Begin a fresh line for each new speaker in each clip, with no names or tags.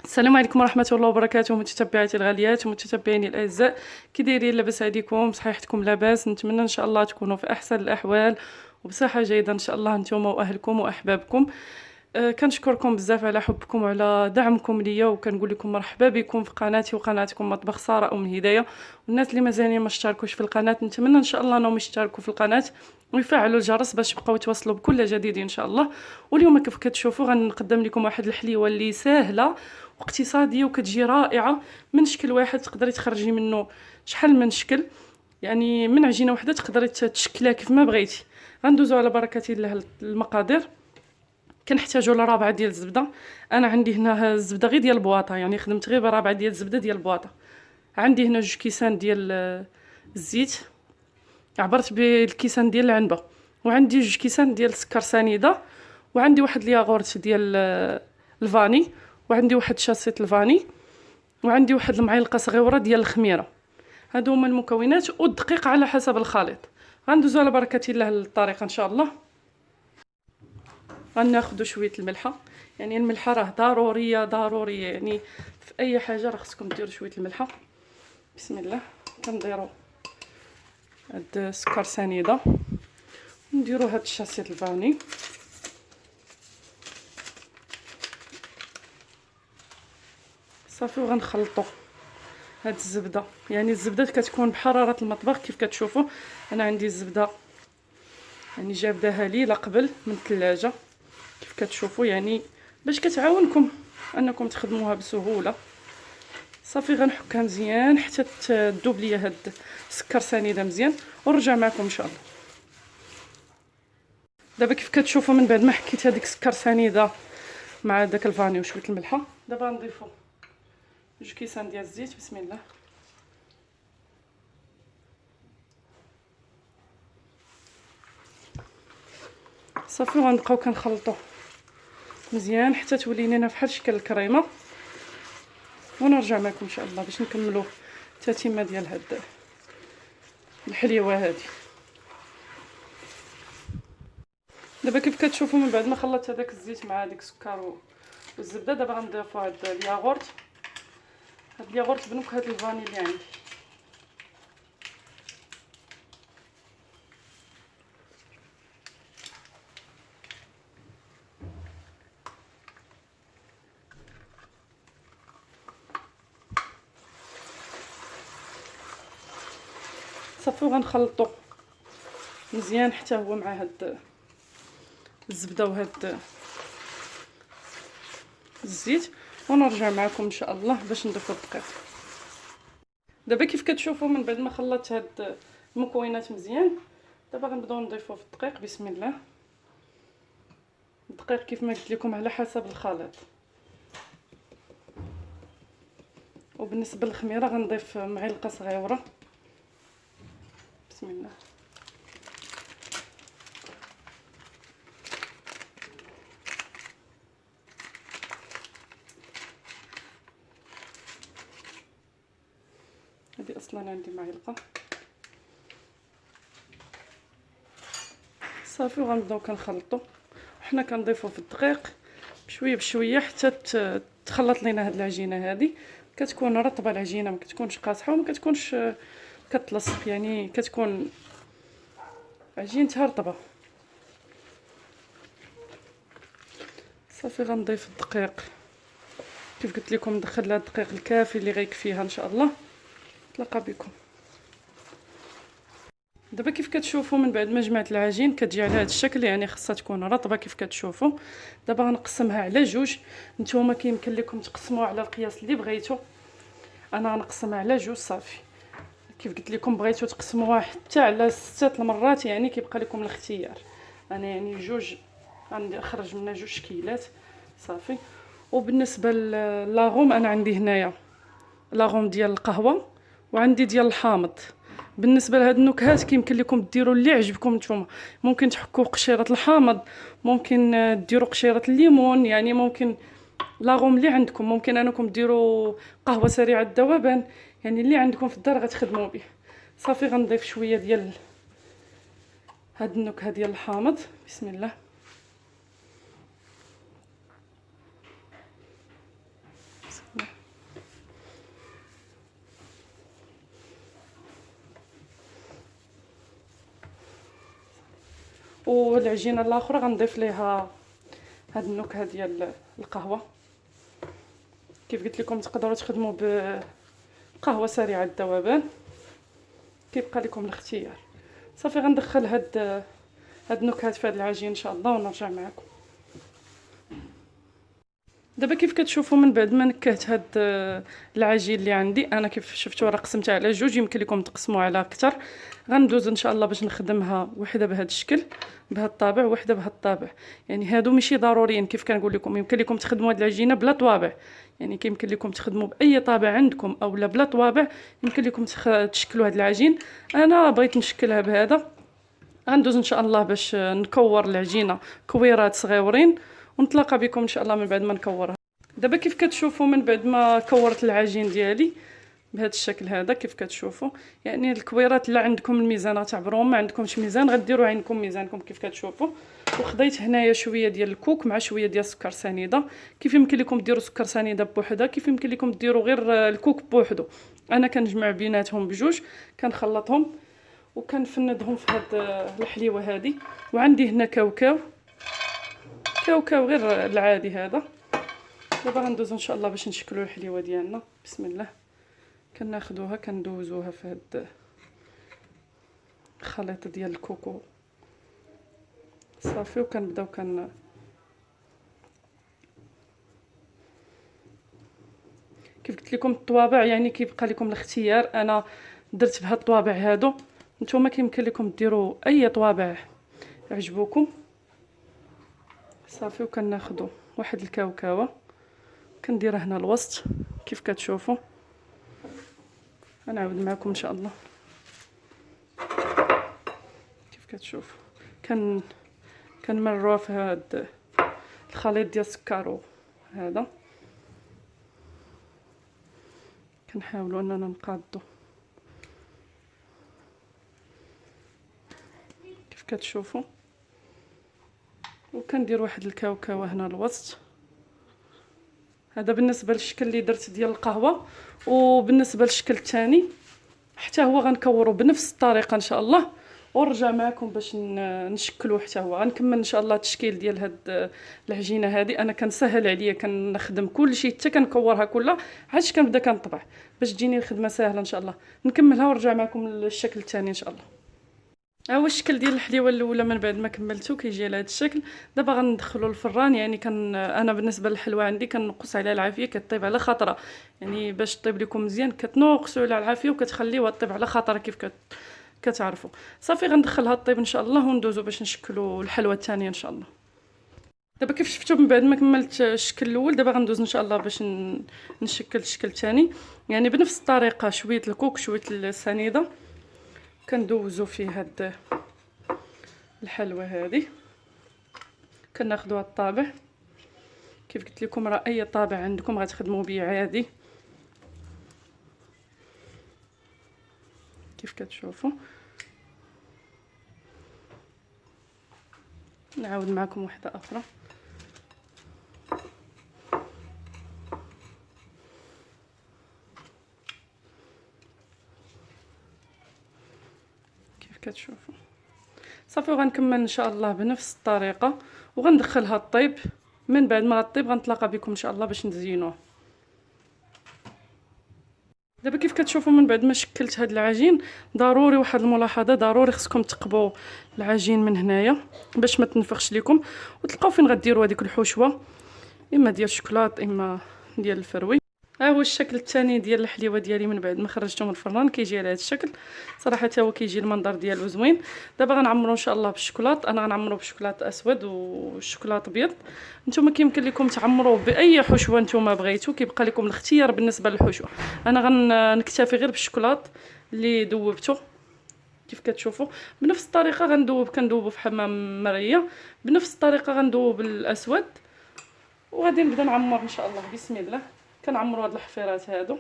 السلام عليكم ورحمة الله وبركاته، متتبعاتي الغاليات ومتتبعيني الأعزاء. كي دايرين؟ لاباس عليكم؟ صحيحتكم لاباس؟ نتمنى إن شاء الله تكونوا في أحسن الأحوال وبصحة جيدة إن شاء الله نتوما وأهلكم وأحبابكم. كنشكركم بزاف على حبكم وعلى دعمكم ليا، وكنقول لكم مرحبا بكم في قناتي وقناتكم مطبخ ساره ام هدايه. والناس اللي مازالين ما اشتركوش في القناه نتمنى ان شاء الله انهم يشتركوا في القناه ويفعلوا الجرس باش يبقاو يتواصلوا بكل جديد ان شاء الله. واليوم كيف كتشوفوا غنقدم لكم واحد الحليوه اللي سهله واقتصاديه وكتجي رائعه من شكل واحد، تقدري تخرجي منه شحال من شكل. يعني من عجينه واحده تقدري تشكلها كيف ما بغيتي. غندوزو على بركه الله المقادير. كنحتاجوا لرابعه ديال الزبده. انا عندي هنا الزبده غير ديال البواطه، يعني خدمت غير برابعه ديال الزبده ديال البواطه. عندي هنا 2 كيسان ديال الزيت، عبرت بالكيسان ديال العنبه. وعندي 2 كيسان ديال السكر سنيده، وعندي واحد الياغورت ديال الفاني، وعندي واحد شاسيط الفاني، وعندي واحد المعلقه صغيره ديال الخميره. هادو هما المكونات، والدقيق على حسب الخليط. غندوزو على بركه الله للطريقه ان شاء الله. غناخدو شويه الملحه، يعني الملحه راه ضروريه ضروريه، يعني في اي حاجه راه خصكم ديروا شويه الملحه. بسم الله. كنديروا هاد السكر سنيده، نديروا هاد الشاسيط الفاني، صافي. وغنخلطوا هاد الزبده، يعني الزبده كتكون بحراره المطبخ كيف كتشوفوا. انا عندي الزبده يعني جابداها ليله قبل من الثلاجه كيف كتشوفوا، يعني باش كتعاونكم انكم تخدموها بسهوله. صافي غنحكها مزيان حتى تذوب ليا هاد السكر سنيده مزيان، ونرجع معكم ان شاء الله. دابا كيف كتشوفوا من بعد ما حكيت هذيك السكر سنيده مع داك الفاني وشويه الملحه، دابا نضيفوا 2 كيسان ديال الزيت. بسم الله. صافي وغنبقاو كنخلطوه مزيان حتى تولي لينا بحال شكل الكريمه، ونرجع معكم ان شاء الله باش نكملوا التتمه ديال هاد الحليوه هذه. دابا كيف كتشوفوا من بعد ما خلطت هذاك الزيت مع هذيك السكر والزبده، دابا غنضيفوا هاد الياغورت. هاد الياغورت بنكهه الفاني اللي عندي. صافي وغنخلطو مزيان حتى هو مع هاد الزبده وهاد الزيت، ونرجع معكم ان شاء الله باش نضيفوا الدقيق. دابا كيف كتشوفوا من بعد ما خلطت هاد المكونات مزيان، دابا غنبداو نضيفوا في الدقيق. بسم الله. الدقيق كيف ما قلت لكم على حسب الخليط. وبالنسبه للخميره غنضيف معلقه صغيره. بسم الله. هذه اصلا عندي معلقه. صافي وغنبداو كنخلطوا، وحنا كنضيفوا في الدقيق بشويه بشويه حتى تخلط لينا هاد العجينه هذه. كتكون رطبه العجينه، ما كتكونش قاصحه وما كتكونش كتلصق، يعني كتكون عجينتها رطبه. صافي غنضيف الدقيق كيف قلت لكم، ندخل لها الدقيق الكافي اللي غيكفيها ان شاء الله. تلاقى بكم. دابا كيف كتشوفوا من بعد ما جمعت العجين كتجي على هذا الشكل، يعني خاصها تكون رطبه كيف كتشوفوا. دابا غنقسمها على 2. نتوما كيمكن لكم تقسموها على القياس اللي بغيتو، انا غنقسمها على 2. صافي كيف قلت لكم بغيتو تقسموها حتى على 6 المرات، يعني كيبقى لكم الاختيار. انا يعني 2 غنخرج منها 2 كيلات. صافي. وبالنسبه لاغوم، انا عندي هنايا لاغوم ديال القهوه وعندي ديال الحامض. بالنسبه لهاد النكهات كيمكن لكم ديروا اللي عجبكم نتوما. ممكن تحكوا قشيره الحامض، ممكن ديروا قشيره الليمون، يعني ممكن لاغوم اللي عندكم. ممكن انكم ديروا قهوه سريعه الذوبان، يعني اللي عندكم في الدار غتخدموا به. صافي غنضيف شويه ديال هاد النكهه ديال الحامض. بسم الله. والعجينه الاخرى غنضيف ليها هاد النكهه ديال القهوه. كيف قلت لكم تقدروا تخدموا بقهوه سريعه الذوبان، كيبقى لكم الاختيار. صافي غندخل هاد النكهات في هاد العجين ان شاء الله ونرجع معكم. دابا كيف كتشوفوا من بعد ما نكهت هاد العجين اللي عندي انا، كيف شفتوا راه قسمتها على جوج، يمكن لكم تقسموا على اكثر. غندوز ان شاء الله باش نخدمها وحده بهذا الشكل بهذا الطابع وحده بهذا الطابع. يعني هادو ماشي ضروريين، كيف كنقول لكم يمكن لكم تخدموا هاد العجينه بلا طوابع، يعني كيمكن لكم تخدموا باي طابع عندكم او لا بلا طوابع، يمكن لكم تشكلوا هاد العجين. انا بغيت نشكلها بهذا. غندوز ان شاء الله باش نكور العجينه كويرات صغيورين، ونتلاقى بكم ان شاء الله من بعد ما نكورها. دابا كيف كتشوفوا من بعد ما كورت العجين ديالي بهذا الشكل هذا، كيف كتشوفوا يعني الكويرات اللي عندكم الميزان تعبروهم، ما عندكمش ميزان غديروا عينكم ميزانكم كيف كتشوفوا. وخديت هنايا شويه ديال الكوك مع شويه ديال السكر سنيده. كيف يمكن لكم ديروا سكر سنيده بوحدها، كيف يمكن لكم ديروا غير الكوك بوحدو. انا كنجمع بيناتهم بجوج، كنخلطهم وكنفندهم في هاد الحليوه هذه. وعندي هنا كاوكاو غير العادي هذا. دابا غندوز ان شاء الله باش نشكلوا الحليوه ديالنا. بسم الله. كناخذوها كندوزوها في هاد الخليط ديال الكوكو صافي، وكنبداو كيف قلت لكم الطوابع يعني كيبقى لكم الاختيار. انا درت بهاد الطوابع هادو، نتوما كيمكن لكم ديروا اي طوابع يعجبوكم صافي. وكناخذوا واحد الكاوكاوه كنديرها هنا الوسط كيف كتشوفوا. غنعاود معكم ان شاء الله. كيف كتشوفوا كنمروها في هاد الخليط ديال السكر هذا. كنحاولوا اننا نقادو كيف كتشوفوا. وكندير واحد الكاوكاوه هنا الوسط. هذا بالنسبه للشكل اللي درت ديال القهوه. وبالنسبه للشكل الثاني حتى هو غنكورو بنفس الطريقه ان شاء الله، ونرجع معكم باش نشكلوه حتى هو. غنكمل ان شاء الله التشكيل ديال هاد العجينه هذه. انا كنسهل عليا كنخدم كل شيء حتى كنكورها كلها عادش كنبدا كنطبع باش تجيني الخدمه سهله ان شاء الله. نكملها ونرجع معكم للشكل الثاني ان شاء الله. ها هو الشكل ديال الحليوه الاولى من بعد ما كملته كيجي على هذا الشكل. دابا غندخلو الفران. يعني انا بالنسبه للحلوه عندي كنقص عليها العافيه، كطيب على خطره. يعني باش طيب لكم مزيان كتنقصوا على العافيه وكتخليوها طيب على خطره كيف كتعرفوا. صافي غندخلها طيب ان شاء الله وندوزو باش نشكلوا الحلوه الثانيه ان شاء الله. دابا كيف شفتوا من بعد ما كملت الشكل الاول، دابا غندوز ان شاء الله باش نشكل الشكل الثاني. يعني بنفس الطريقه شويه الكوك شويه السنيده كندوزو فيه هاد الحلوه هذه. كناخذوا الطابع كيف قلت لكم، راه اي طابع عندكم غتخدموا به عادي كيف كتشوفوا. نعاود معكم واحده اخرى. كيف كتشوفوا صافي. وغنكمل ان شاء الله بنفس الطريقه وغندخلها الطيب. من بعد ما غطيب غنتلاقى بكم ان شاء الله باش نزينوه. دابا كيف كتشوفوا من بعد ما شكلت هاد العجين، ضروري واحد الملاحظه، ضروري خصكم تقبوا العجين من هنايا باش ما تنفخش لكم. وتلقاو فين غديروا هذيك الحشوه، اما ديال الشكلاط اما ديال الفروي. ها هو الشكل الثاني ديال الحليوه ديالي من بعد ما خرجته من الفران. كيجي على هذا الشكل صراحه، حتى هو كيجي المنظر ديالو زوين. دابا غنعمرو ان شاء الله بالشكلاط. انا غنعمرو بالشكلاط اسود والشكلاط ابيض. نتوما كيمكن لكم تعمروه باي حشوه نتوما بغيتو، كيبقى لكم الاختيار بالنسبه للحشوه. انا غنكتفي غير بالشكلاط اللي ذوبته كيف كتشوفوا. بنفس الطريقه كندوبو في حمام مريه، بنفس الطريقه غندوب الاسود. وغادي نبدا نعمر ان شاء الله. بسم الله. كنعمروا هاد الحفيرات هادو.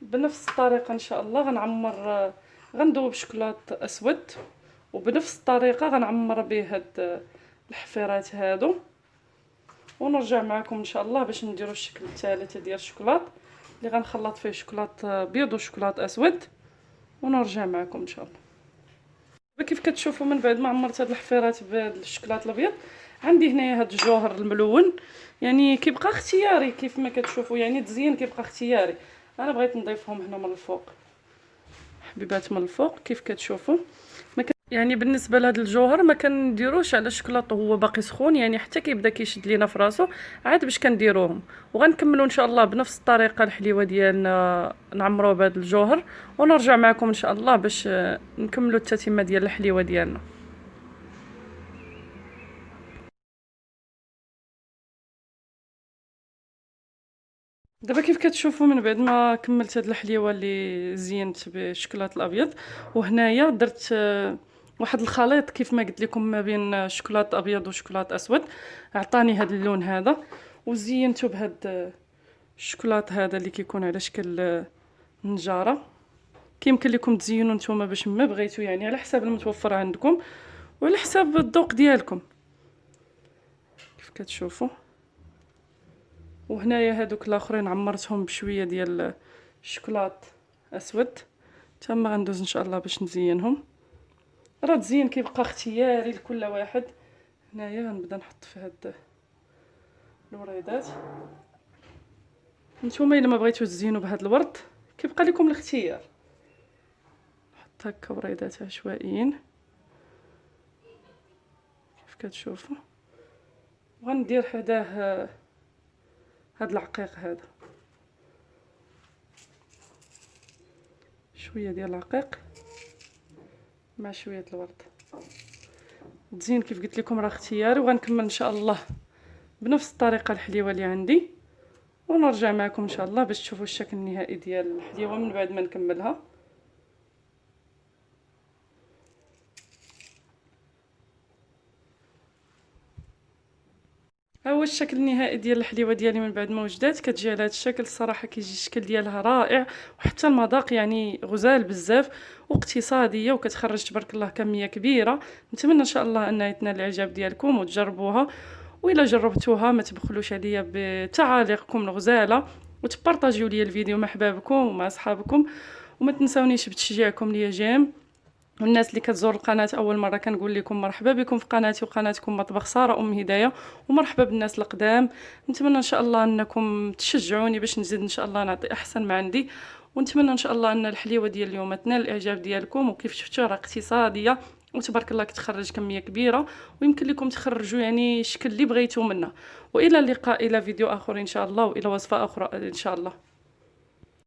بنفس الطريقه ان شاء الله غنعمر، غندوب شكلاط اسود، وبنفس الطريقه غنعمر به هاد الحفيرات هادو، ونرجع معكم ان شاء الله باش نديروا الشكل الثالث ديال الشكلاط اللي غنخلط فيه شكلاط بيض وشكلاط اسود، ونرجع معكم ان شاء الله. كيف كتشوفوا من بعد ما عمرت هاد الحفيرات بهاد الشكلاط الابيض، عندي هنايا هاد الجوهر الملون، يعني كيبقى اختياري كيف ما كتشوفوا، يعني التزيين كيبقى اختياري. انا بغيت نضيفهم هنا من الفوق حبيبات من الفوق كيف كتشوفوا. يعني بالنسبه لهذا الجوهر ما كنديروش على الشكلاط وهو باقي سخون، يعني حتى كيبدا كيشد لينا في راسو عاد باش كنديروهم. وغنكملوا ان شاء الله بنفس الطريقه الحليوه ديالنا، نعمروه بهذا الجوهر ونرجع معكم ان شاء الله باش نكملوا التتمه ديال الحليوه ديالنا. دابا كيف كتشوفوا من بعد ما كملت هاد الحليوه اللي زينت بالشكلاط الابيض، وهنايا درت واحد الخليط كيف ما قلت لكم ما بين شوكولاط ابيض وشوكولاط اسود، عطاني هاد اللون هذا. وزينته بهاد الشوكولاط هذا اللي كيكون على شكل نجاره. كيمكن لكم تزينوا نتوما باش ما بغيتو، يعني على حساب المتوفر عندكم وعلى حساب الذوق ديالكم كيف كتشوفوا. وهنايا هادوك الاخرين عمرتهم بشويه ديال الشوكولاط اسود، تما غندوز ان شاء الله باش نزينهم. راه التزيين كيبقى اختياري لكل واحد. هنايا غنبدا نحط في هاد الوريدات. نتوما الا ما بغيتو تزينوا بهاد الورد كيبقى لكم الاختيار، نحط هكا وريدات عشوائيين كيف كتشوفوا. وغندير حداه هاد العقيق هذا، شويه ديال العقيق مع شويه الورد. التزيين كيف قلت لكم راه اختياري، وغنكمل ان شاء الله بنفس الطريقه الحليوه اللي عندي، ونرجع معكم ان شاء الله باش تشوفوا الشكل النهائي ديال الحليوه من بعد ما نكملها. ها هو الشكل النهائي ديال الحليوه ديالي من بعد ما وجدات. كتجي على هذا الشكل، الصراحه كيجي الشكل ديالها رائع، وحتى المذاق يعني غزال بزاف واقتصاديه، وكتخرج تبارك الله كميه كبيره. نتمنى ان شاء الله انها تنال الاعجاب ديالكم وتجربوها، والا جربتوها ما تبخلوش عليا بتعاليقكم الغزاله، وتبارطاجيو لي الفيديو مع احبابكم ومع اصحابكم، وما تنساونيش بتشجيعكم ليا جيم. والناس اللي كتزور القناه اول مره كنقول لكم مرحبا بكم في قناتي وقناتكم مطبخ ساره ام هدايه، ومرحبا بالناس القدام. نتمنى ان شاء الله انكم تشجعوني باش نزيد ان شاء الله نعطي احسن ما عندي، ونتمنى ان شاء الله ان الحليوه ديال اليوم تنال الاعجاب ديالكم. وكيف شفتوا راه اقتصاديه وتبارك الله كتخرج كميه كبيره، ويمكن لكم تخرجوا يعني الشكل اللي بغيتو منها. والى اللقاء الى فيديو اخر ان شاء الله، والى وصفه اخرى ان شاء الله.